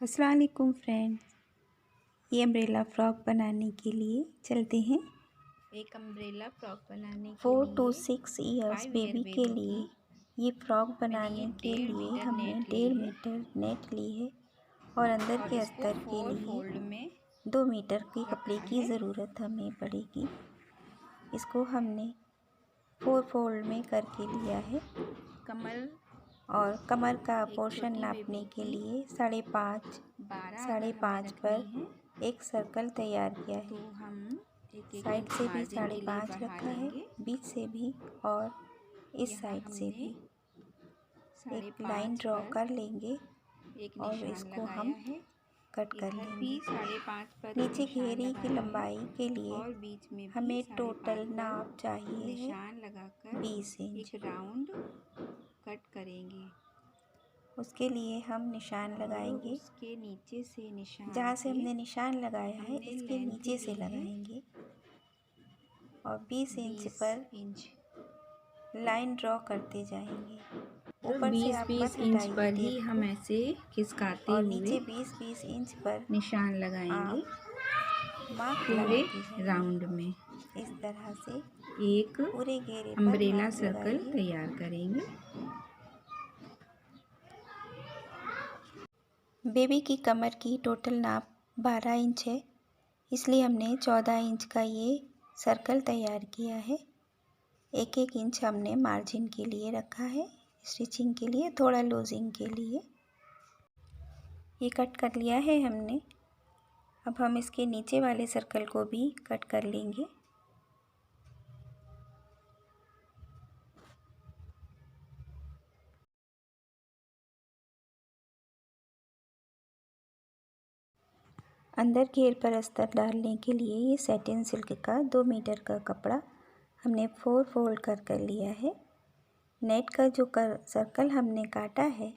अस्सलाम वालेकुम फ्रेंड्स, ये अम्ब्रेला फ्रॉक बनाने के लिए चलते हैं। एक अम्ब्रेला फ्रॉक बनाने के 4 to लिए 6 इयर्स 5 ईयर बेबी के बेबी लिए की ये फ्रॉक मैंने ये बनाने के 1.5 लिए मीटर हमने नेट ली 1.5 है मीटर नेट ली है और अंदर और के इसको अस्तर के 4 लिए फोल्ड में 2 मीटर की कपड़े रखा की है। ज़रूरत हमें पड़ेगी। इसको हमने 4 फोल्ड में करके लिया है कमर और कमर का एक पोर्शन छोटी नापने बेबी के की लिए 5.5 12 साढ़े अगर हमें पाँच रखनी पर है एक सर्कल तैयार किया तो है। हम एक साइड इंच से भी मार्जिन के लिए 5.5 बढ़ा रखा है, लेंगे। बीच से भी और इस यहाँ साइड से हमने भी एक लाइन 5.5 ड्रॉ पर कर लेंगे एक और निशान इसको हम लगाया है। कट कर इधर भी लेंगे। 5.5 पर एक नीचे निशान घेरे की लगाया है लंबाई के लिए और बीच में भी हमें 5.5 टोटल पर नाप चाहिए है निशान लगाकर 20 इंच। एक राउंड कट करेंगे उसके लिए हम निशान और लगाएंगे। उसके नीचे से निशान जहाँ से के हमने निशान लगाया है हमने इसके लेंथ नीचे से ली है लगाएंगे और 20 इंच 20 पर इंच लाइन ड्रॉ करते जाएंगे। और ऊपर से आप 20-20 मत इंच हटाइए पर ही टेप हम को ऐसे खिसकाते और हुए नीचे 20-20 इंच पर निशान लगाएंगे आप मार्क पूरे लगाते जाइए। राउंड में इस तरह से एक पूरे घेरे पर अम्ब्रेला मार्क सर्कल लगाइए। तैयार करेंगे। बेबी की कमर की टोटल नाप 12 इंच है, इसलिए हमने 14 इंच का ये सर्कल तैयार किया है। एक एक इंच हमने मार्जिन के लिए रखा है, स्टिचिंग के लिए, थोड़ा लूजिंग के लिए। ये कट कर लिया है हमने। अब हम इसके नीचे वाले सर्कल को भी कट कर लेंगे। अंदर घेर पर अस्तर डालने के लिए ये सैटिन सिल्क का 2 मीटर का कपड़ा हमने 4 फोल्ड कर लिया है। नेट का जो सर्कल हमने काटा है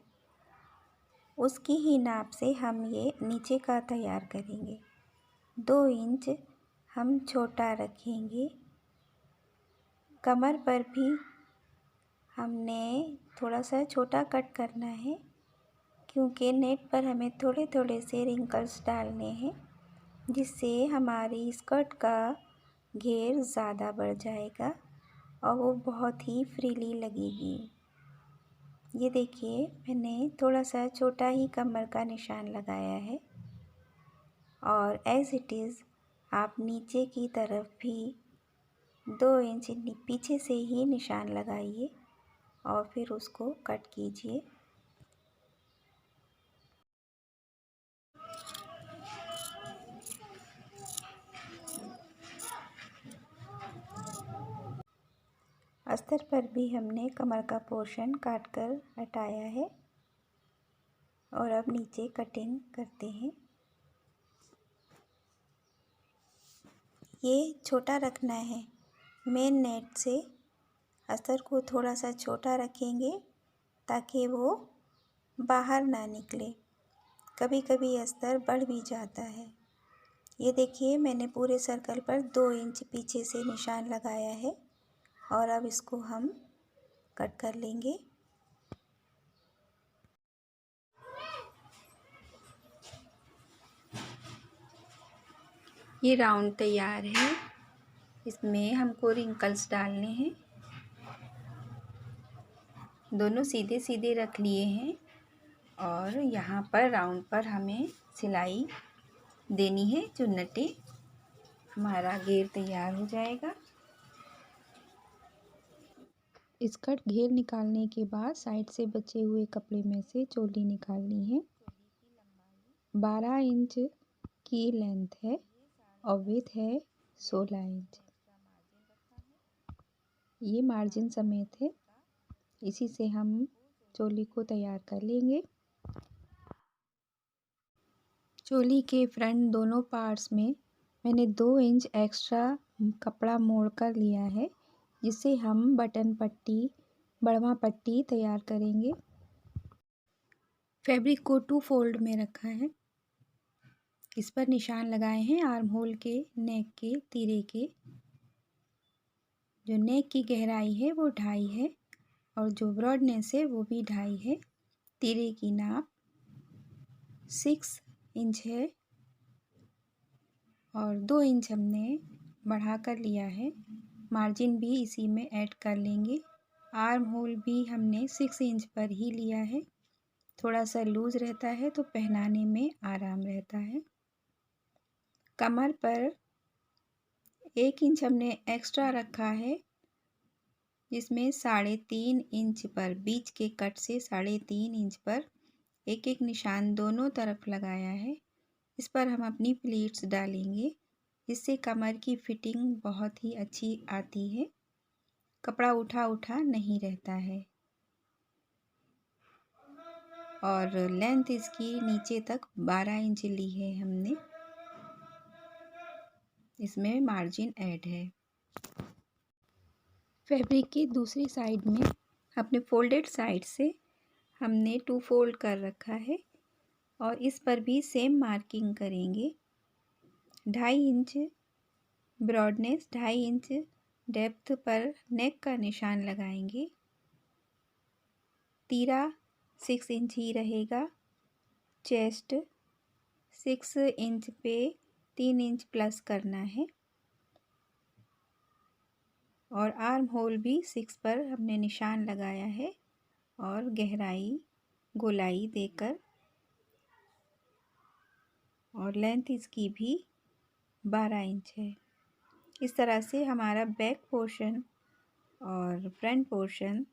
उसकी ही नाप से हम ये नीचे का तैयार करेंगे। 2 इंच हम छोटा रखेंगे। कमर पर भी हमने थोड़ा सा छोटा कट करना है क्योंकि नेट पर हमें थोड़े थोड़े से रिंकल्स डालने हैं जिससे हमारी स्कर्ट का घेर ज़्यादा बढ़ जाएगा और वो बहुत ही फ्रीली लगेगी। ये देखिए मैंने थोड़ा सा छोटा ही कमर का निशान लगाया है और एज़ इट इज़ आप नीचे की तरफ भी 2 इंच पीछे से ही निशान लगाइए और फिर उसको कट कीजिए। अस्तर पर भी हमने कमर का पोर्शन काट कर हटाया है और अब नीचे कटिंग करते हैं। ये छोटा रखना है। मेन नेट से अस्तर को थोड़ा सा छोटा रखेंगे ताकि वो बाहर ना निकले। कभी कभी अस्तर बढ़ भी जाता है। ये देखिए मैंने पूरे सर्कल पर 2 इंच पीछे से निशान लगाया है और अब इसको हम कट कर लेंगे। ये राउंड तैयार है। इसमें हमको रिंकल्स डालने हैं। दोनों सीधे सीधे रख लिए हैं और यहाँ पर राउंड पर हमें सिलाई देनी है। चुन्नटे हमारा घेर तैयार हो जाएगा। स्कर्ट घेर निकालने के बाद साइड से बचे हुए कपड़े में से चोली निकालनी है। 12 इंच की लेंथ है और विड्थ है 16 इंच। ये मार्जिन समेत है, इसी से हम चोली को तैयार कर लेंगे। चोली के फ्रंट दोनों पार्ट्स में मैंने 2 इंच एक्स्ट्रा कपड़ा मोड़ कर लिया है, जिससे हम बटन पट्टी, बढ़वा पट्टी तैयार करेंगे। फैब्रिक को 2 फोल्ड में रखा है। इस पर निशान लगाए हैं आर्म होल के, नेक के, तीरे के। जो नेक की गहराई है वो 2.5 है और जो ब्रॉडनेस है वो भी 2.5 है। तीरे की नाप 6 इंच है और 2 इंच हमने बढ़ा कर लिया है। मार्जिन भी इसी में ऐड कर लेंगे। आर्म होल भी हमने 6 इंच पर ही लिया है। थोड़ा सा लूज़ रहता है तो पहनाने में आराम रहता है। कमर पर 1 इंच हमने एक्स्ट्रा रखा है, जिसमें 3.5 इंच पर बीच के कट से 3.5 इंच पर एक एक निशान दोनों तरफ लगाया है। इस पर हम अपनी प्लीट्स डालेंगे, जिससे कमर की फिटिंग बहुत ही अच्छी आती है। कपड़ा उठा उठा नहीं रहता है और लेंथ इसकी नीचे तक 12 इंच ली है हमने। इसमें मार्जिन ऐड है। फैब्रिक की दूसरी साइड में अपने फोल्डेड साइड से हमने 2 फोल्ड कर रखा है और इस पर भी सेम मार्किंग करेंगे। 2.5 इंच ब्रॉडनेस, 2.5 इंच डेप्थ पर नेक का निशान लगाएंगे। तीरा 6 इंच ही रहेगा। चेस्ट 6 इंच पे 3 इंच प्लस करना है और आर्म होल भी 6 पर हमने निशान लगाया है और गहराई गोलाई देकर, और लेंथ इसकी भी 12 इंच है। इस तरह से हमारा बैक पोर्शन और फ्रंट पोर्शन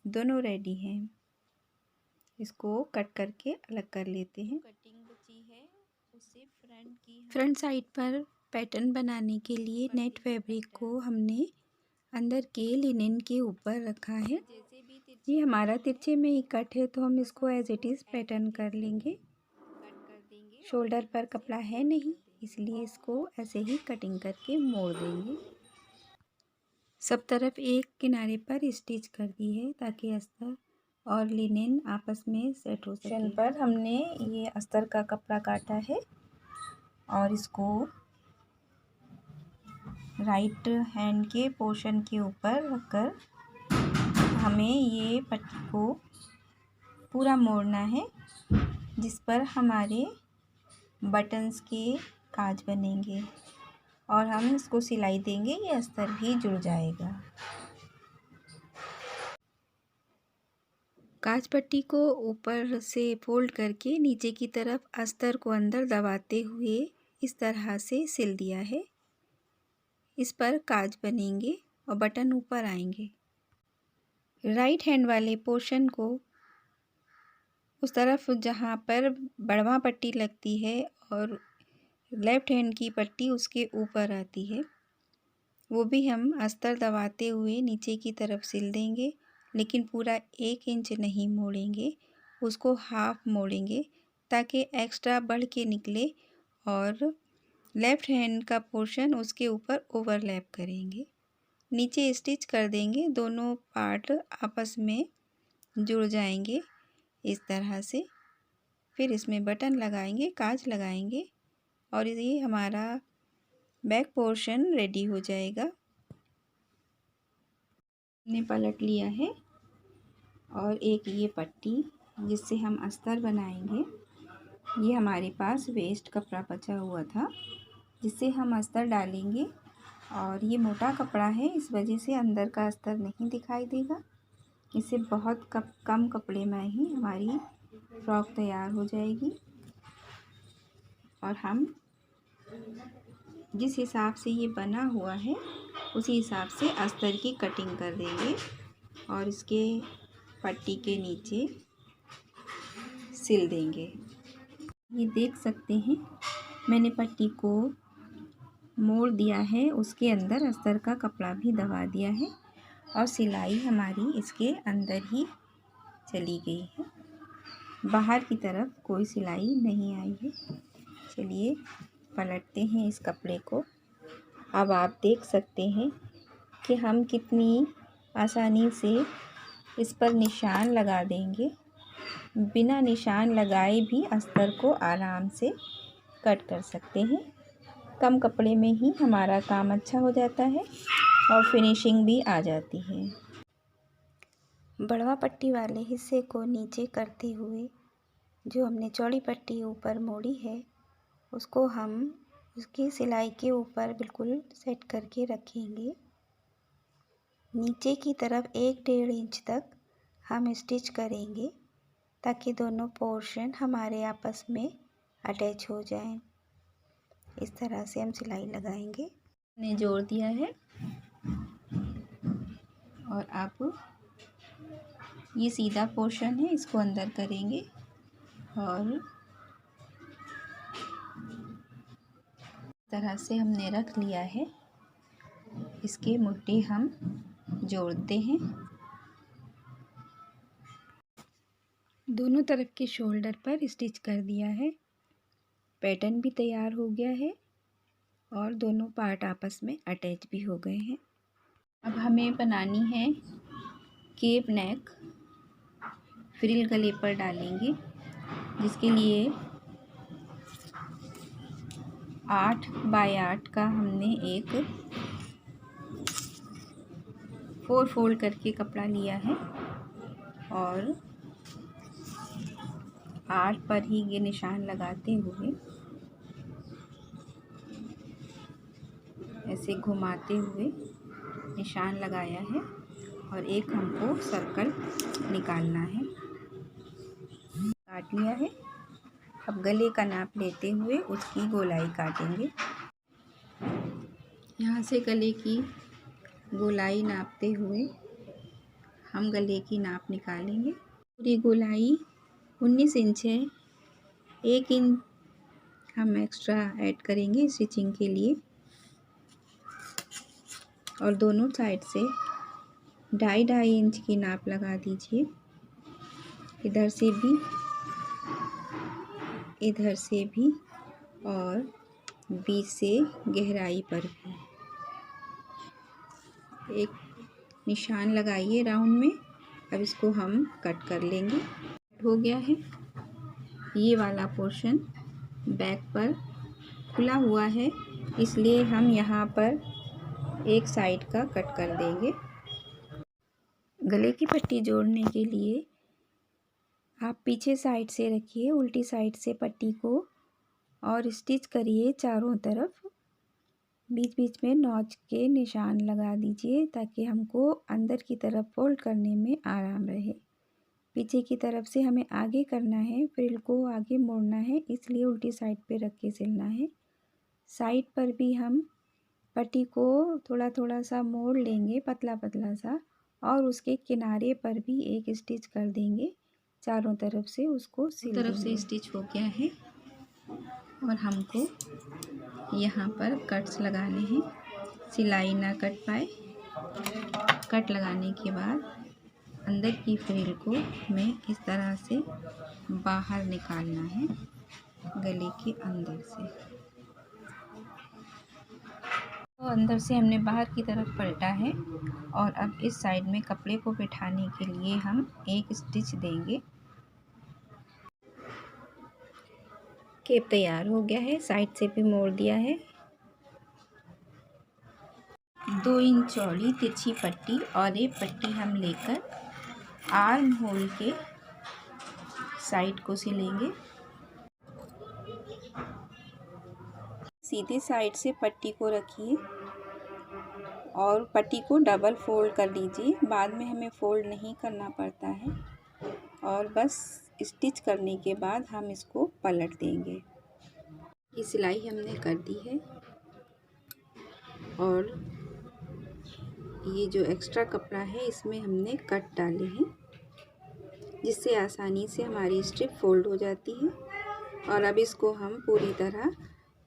दोनों रेडी हैं। इसको कट करके अलग कर लेते हैं। कटिंग बची है उससे फ्रंट साइड पर पैटर्न बनाने के लिए नेट फैब्रिक को हमने अंदर के लिनेन के ऊपर रखा है। ये हमारा तिरछे में ही कट है तो हम इसको एज इट इज़ पैटर्न कर लेंगे। शोल्डर पर कपड़ा है नहीं, इसलिए इसको ऐसे ही कटिंग करके मोड़ देंगे। सब तरफ एक किनारे पर स्टिच कर दी है ताकि अस्तर और लिनेन आपस में सेट हो सके। पर हमने ये अस्तर का कपड़ा काटा है और इसको राइट हैंड के पोर्शन के ऊपर रखकर हमें ये पट्टी को पूरा मोड़ना है, जिस पर हमारे बटन्स के काज बनेंगे और हम इसको सिलाई देंगे। ये अस्तर भी जुड़ जाएगा। काज पट्टी को ऊपर से फोल्ड करके नीचे की तरफ अस्तर को अंदर दबाते हुए इस तरह से सिल दिया है। इस पर काज बनेंगे और बटन ऊपर आएंगे। राइट हैंड वाले पोर्शन को उस तरफ जहाँ पर बढ़वा पट्टी लगती है और लेफ्ट हैंड की पट्टी उसके ऊपर आती है, वो भी हम अस्तर दबाते हुए नीचे की तरफ सिल देंगे, लेकिन पूरा 1 इंच नहीं मोड़ेंगे, उसको हाफ मोड़ेंगे ताकि एक्स्ट्रा बढ़ के निकले और लेफ़्ट हैंड का पोर्शन उसके ऊपर ओवरलैप करेंगे। नीचे स्टिच कर देंगे, दोनों पार्ट आपस में जुड़ जाएंगे इस तरह से। फिर इसमें बटन लगाएंगे, काज लगाएंगे और ये हमारा बैक पोर्शन रेडी हो जाएगा। हमने पलट लिया है और एक ये पट्टी जिससे हम अस्तर बनाएंगे। ये हमारे पास वेस्ट कपड़ा बचा हुआ था जिससे हम अस्तर डालेंगे और ये मोटा कपड़ा है, इस वजह से अंदर का अस्तर नहीं दिखाई देगा। इससे बहुत कम कपड़े में ही हमारी फ्रॉक तैयार हो जाएगी और हम जिस हिसाब से ये बना हुआ है उसी हिसाब से अस्तर की कटिंग कर देंगे और इसके पट्टी के नीचे सिल देंगे। ये देख सकते हैं मैंने पट्टी को मोड़ दिया है, उसके अंदर अस्तर का कपड़ा भी दबा दिया है और सिलाई हमारी इसके अंदर ही चली गई है, बाहर की तरफ कोई सिलाई नहीं आई है। चलिए पलटते हैं इस कपड़े को। अब आप देख सकते हैं कि हम कितनी आसानी से इस पर निशान लगा देंगे। बिना निशान लगाए भी अस्तर को आराम से कट कर सकते हैं। कम कपड़े में ही हमारा काम अच्छा हो जाता है और फिनिशिंग भी आ जाती है। बढ़वा पट्टी वाले हिस्से को नीचे करते हुए जो हमने चौड़ी पट्टी ऊपर मोड़ी है उसको हम उसकी सिलाई के ऊपर बिल्कुल सेट करके रखेंगे। नीचे की तरफ 1-1.5 इंच तक हम स्टिच करेंगे ताकि दोनों पोर्शन हमारे आपस में अटैच हो जाएं। इस तरह से हम सिलाई लगाएंगे। ने जोड़ दिया है और अब ये सीधा पोर्शन है, इसको अंदर करेंगे और इस तरह से हमने रख लिया है। इसके मुट्ठी हम जोड़ते हैं। दोनों तरफ के शोल्डर पर स्टिच कर दिया है। पैटर्न भी तैयार हो गया है और दोनों पार्ट आपस में अटैच भी हो गए हैं। अब हमें बनानी है केप नेक। फ्रिल गले पर डालेंगे, जिसके लिए 8 बाय 8 का हमने एक 4 फोल्ड करके कपड़ा लिया है और 8 पर ही ये निशान लगाते हुए ऐसे घुमाते हुए निशान लगाया है और एक हमको सर्कल निकालना है। काट लिया है। अब गले का नाप लेते हुए उसकी गोलाई काटेंगे। यहाँ से गले की गोलाई नापते हुए हम गले की नाप निकालेंगे। पूरी गोलाई 19 इंच है। 1 इंच हम एक्स्ट्रा ऐड करेंगे स्टिचिंग के लिए और दोनों साइड से 2.5 इंच की नाप लगा दीजिए। इधर से भी और बीच से गहराई पर भी एक निशान लगाइए राउंड में। अब इसको हम कट कर लेंगे। हो गया है। ये वाला पोर्शन बैक पर खुला हुआ है, इसलिए हम यहाँ पर एक साइड का कट कर देंगे। गले की पट्टी जोड़ने के लिए आप पीछे साइड से रखिए उल्टी साइड से पट्टी को और स्टिच करिए चारों तरफ। बीच बीच में नॉच के निशान लगा दीजिए ताकि हमको अंदर की तरफ फोल्ड करने में आराम रहे। पीछे की तरफ से हमें आगे करना है, फ्रिल को आगे मोड़ना है, इसलिए उल्टी साइड पे रख के सिलना है। साइड पर भी हम पट्टी को थोड़ा थोड़ा सा मोड़ लेंगे, पतला पतला सा, और उसके किनारे पर भी एक स्टिच कर देंगे। चारों तरफ से उसको सिल तरफ से देंगे। स्टिच हो गया है और हमको यहाँ पर कट्स लगाने हैं, सिलाई ना कट पाए। कट लगाने के बाद अंदर की फ्रिल को हमें इस तरह से बाहर निकालना है गले के अंदर से। तो अंदर से हमने बाहर की तरफ पलटा है और अब इस साइड में कपड़े को बिठाने के लिए हम एक स्टिच देंगे। केप तैयार हो गया है, साइड से भी मोड़ दिया है। 2 इंच चौड़ी तिरछी पट्टी और एक पट्टी हम लेकर आर्म होल के साइड को सिलेंगे। सीधे साइड से पट्टी को रखिए और पट्टी को डबल फोल्ड कर लीजिए। बाद में हमें फोल्ड नहीं करना पड़ता है और बस स्टिच करने के बाद हम इसको पलट देंगे। ये सिलाई हमने कर दी है और ये जो एक्स्ट्रा कपड़ा है इसमें हमने कट डाले हैं, जिससे आसानी से हमारी स्ट्रिप फोल्ड हो जाती है। और अब इसको हम पूरी तरह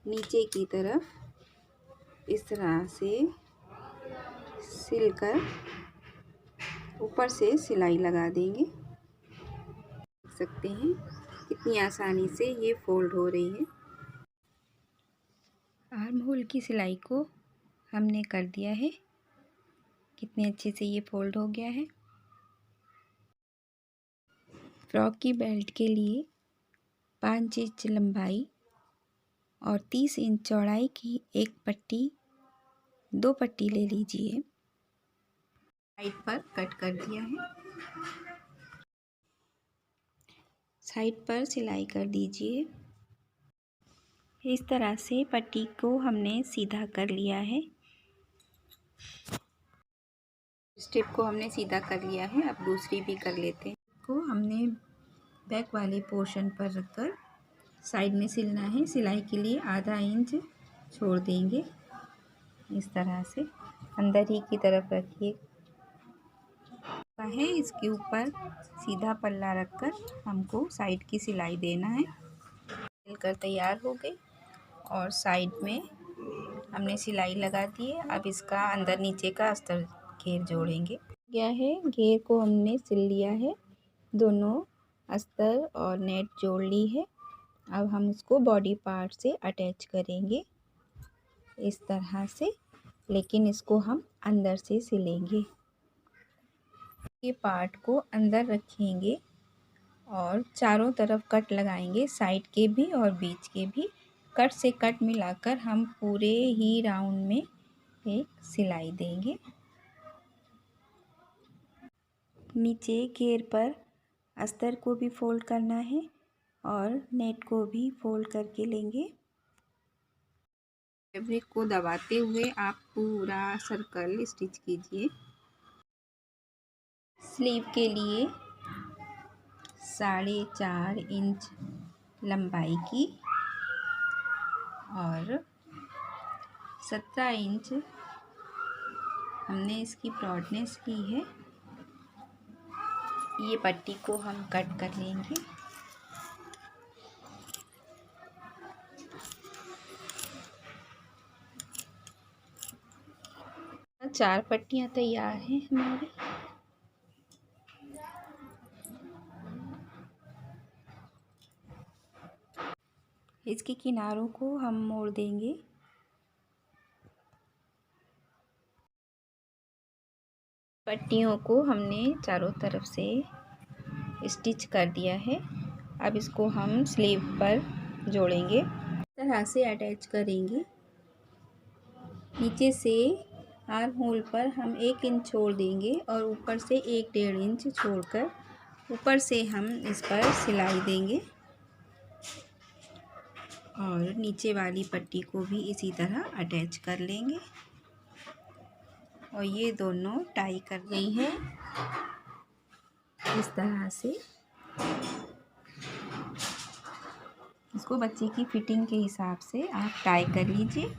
नीचे की तरफ इस तरह से सिलकर ऊपर से सिलाई लगा देंगे। देख सकते हैं कितनी आसानी से ये फोल्ड हो रही है। आर्म होल की सिलाई को हमने कर दिया है। कितने अच्छे से ये फोल्ड हो गया है। फ्रॉक की बेल्ट के लिए 5 इंच लंबाई और 30 इंच चौड़ाई की एक पट्टी, 2 पट्टी ले लीजिए। साइड पर कट कर दिया है। साइड पर सिलाई कर दीजिए। इस तरह से पट्टी को हमने सीधा कर लिया है। स्ट्रिप को हमने सीधा कर लिया है, अब दूसरी भी कर लेते हैं। को हमने बैक वाले पोर्शन पर रखकर साइड में सिलना है। सिलाई के लिए आधा इंच छोड़ देंगे। इस तरह से अंदर ही की तरफ रखिए है। इसके ऊपर सीधा पल्ला रखकर हमको साइड की सिलाई देना है। सिलकर तैयार हो गई और साइड में हमने सिलाई लगा दी है। अब इसका अंदर नीचे का अस्तर घेर जोड़ेंगे। क्या है, घेर को हमने सिल लिया है, दोनों अस्तर और नेट जोड़ ली है। अब हम उसको बॉडी पार्ट से अटैच करेंगे इस तरह से, लेकिन इसको हम अंदर से सिलेंगे। ये पार्ट को अंदर रखेंगे और चारों तरफ कट लगाएंगे, साइड के भी और बीच के भी। कट से कट मिलाकर हम पूरे ही राउंड में एक सिलाई देंगे। नीचे घेर पर अस्तर को भी फोल्ड करना है और नेट को भी फोल्ड करके लेंगे। फैब्रिक को दबाते हुए आप पूरा सर्कल स्टिच कीजिए। स्लीव के लिए 4.5 इंच लंबाई की और 17 इंच हमने इसकी ब्रॉडनेस की है। ये पट्टी को हम कट कर लेंगे। चार पट्टियाँ तैयार हैं हमारी। इसके किनारों को हम मोड़ देंगे। पट्टियों को हमने चारों तरफ से स्टिच कर दिया है। अब इसको हम स्लीव पर जोड़ेंगे। इस तरह से अटैच करेंगे। नीचे से आर्म होल पर हम 1 इंच छोड़ देंगे और ऊपर से 1-1.5 इंच छोड़कर ऊपर से हम इस पर सिलाई देंगे और नीचे वाली पट्टी को भी इसी तरह अटैच कर लेंगे। और ये दोनों टाई कर गई हैं इस तरह से। इसको बच्चे की फिटिंग के हिसाब से आप टाई कर लीजिए।